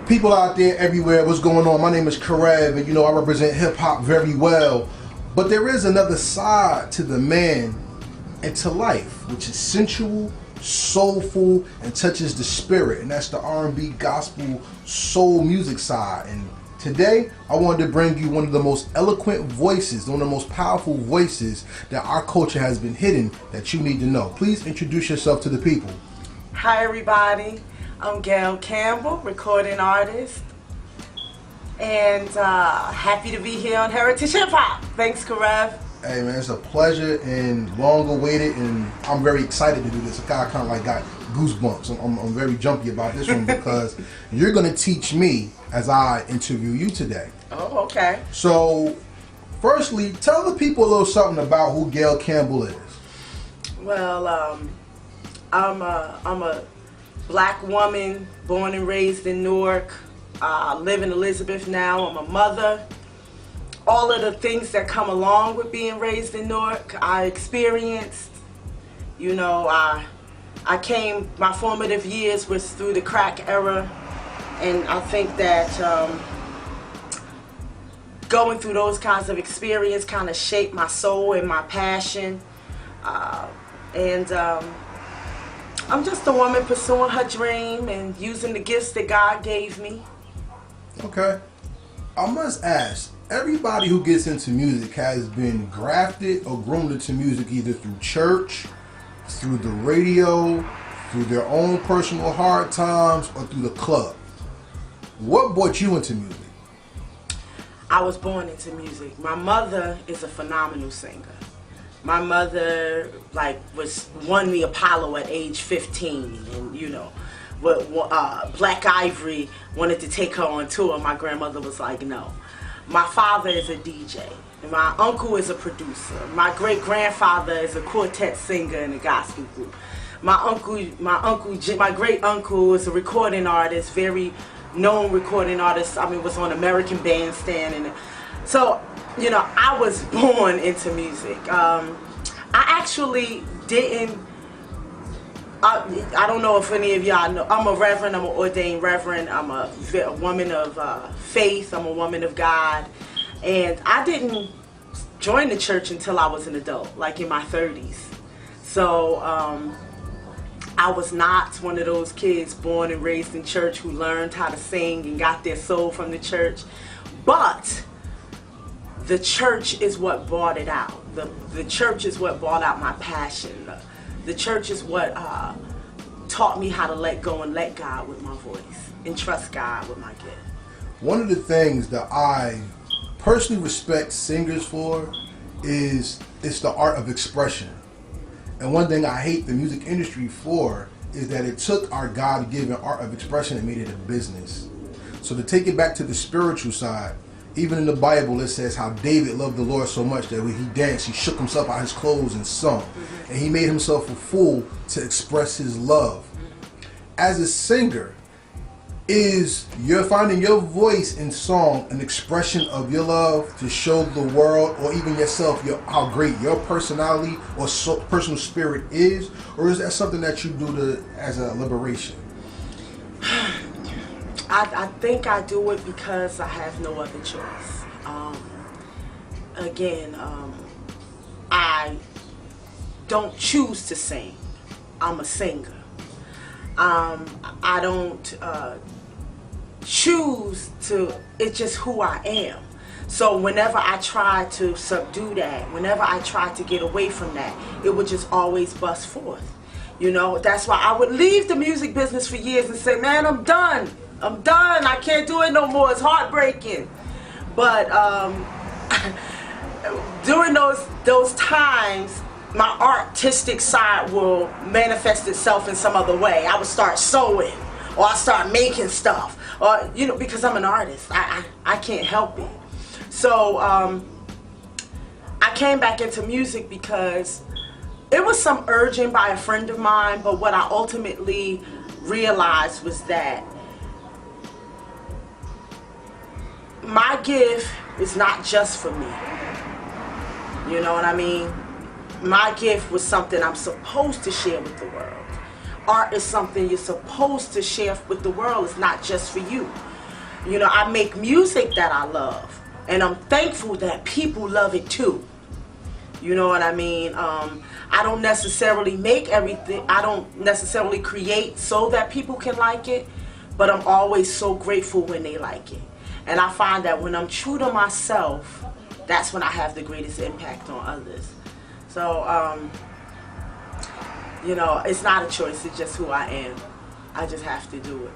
People out there everywhere, what's going on? My name is Karev, and I represent hip-hop very well. But there is another side to the man and to life, which is sensual, soulful, and touches the spirit. And that's the R&B, gospel, soul music side. And today, I wanted to bring you one of the most eloquent voices, one of the most powerful voices that our culture has been hidden that you need to know. Please introduce yourself to the people. Hi everybody, I'm Gail Campbell, recording artist, and happy to be here on Heritage Hip Hop. Thanks, Karev. Hey man, it's a pleasure and long awaited, and I'm very excited to do this. I kind of like got goosebumps. I'm very jumpy about this one because you're going to teach me as I interview you today. Oh, okay. So, firstly, tell the people a little something about who Gail Campbell is. Well, I'm a black woman born and raised in Newark. Live in Elizabeth now. I'm a mother. All of the things that come along with being raised in Newark, I experienced. My formative years was through the crack era, and I think that going through those kinds of experience kind of shaped my soul and my passion. I'm just a woman pursuing her dream and using the gifts that God gave me. Okay. I must ask, everybody who gets into music has been grafted or groomed into music either through church, through the radio, through their own personal hard times, or through the club. What brought you into music? I was born into music. My mother is a phenomenal singer. My mother won the Apollo at age 15, and Black Ivory wanted to take her on tour. My grandmother was like, no. My father is a DJ. My uncle is a producer. My great grandfather is a quartet singer in a gospel group. My great uncle is a recording artist, very known recording artist. Was on American Bandstand, and so I was born into music. I actually didn't. I don't know if any of y'all know. I'm a reverend. I'm an ordained reverend. I'm a woman of faith. I'm a woman of God, and I didn't join the church until I was an adult, like in my 30s. So I was not one of those kids born and raised in church who learned how to sing and got their soul from the church, but the church is what brought it out. The church is what brought out my passion. The church is what taught me how to let go and let God with my voice and trust God with my gift. One of the things that I personally respect singers for is it's the art of expression. And one thing I hate the music industry for is that it took our God-given art of expression and made it a business. So to take it back to the spiritual side, even in the Bible, it says how David loved the Lord so much that when he danced, he shook himself out his clothes and sung. And he made himself a fool to express his love. As a singer, is you're finding your voice in song an expression of your love to show the world or even yourself how great your personality or personal spirit is? Or is that something that you do as a liberation? I think I do it because I have no other choice. I don't choose to sing. I'm a singer. I don't choose to, it's just who I am. So whenever I try to subdue that, whenever I try to get away from that, it would just always bust forth. That's why I would leave the music business for years and say, man, I'm done. I can't do it no more. It's heartbreaking. But during those times, my artistic side will manifest itself in some other way. I would start sewing, or I start making stuff, or because I'm an artist, I can't help it. So I came back into music because it was some urging by a friend of mine. But what I ultimately realized was that my gift is not just for me. You know what I mean? My gift was something I'm supposed to share with the world. Art is something you're supposed to share with the world. It's not just for you. You know, I make music that I love, and I'm thankful that people love it too. You know what I mean? I don't necessarily make everything, I don't necessarily create so that people can like it, but I'm always so grateful when they like it. And I find that when I'm true to myself, that's when I have the greatest impact on others. So, you know, it's not a choice, it's just who I am. I just have to do it.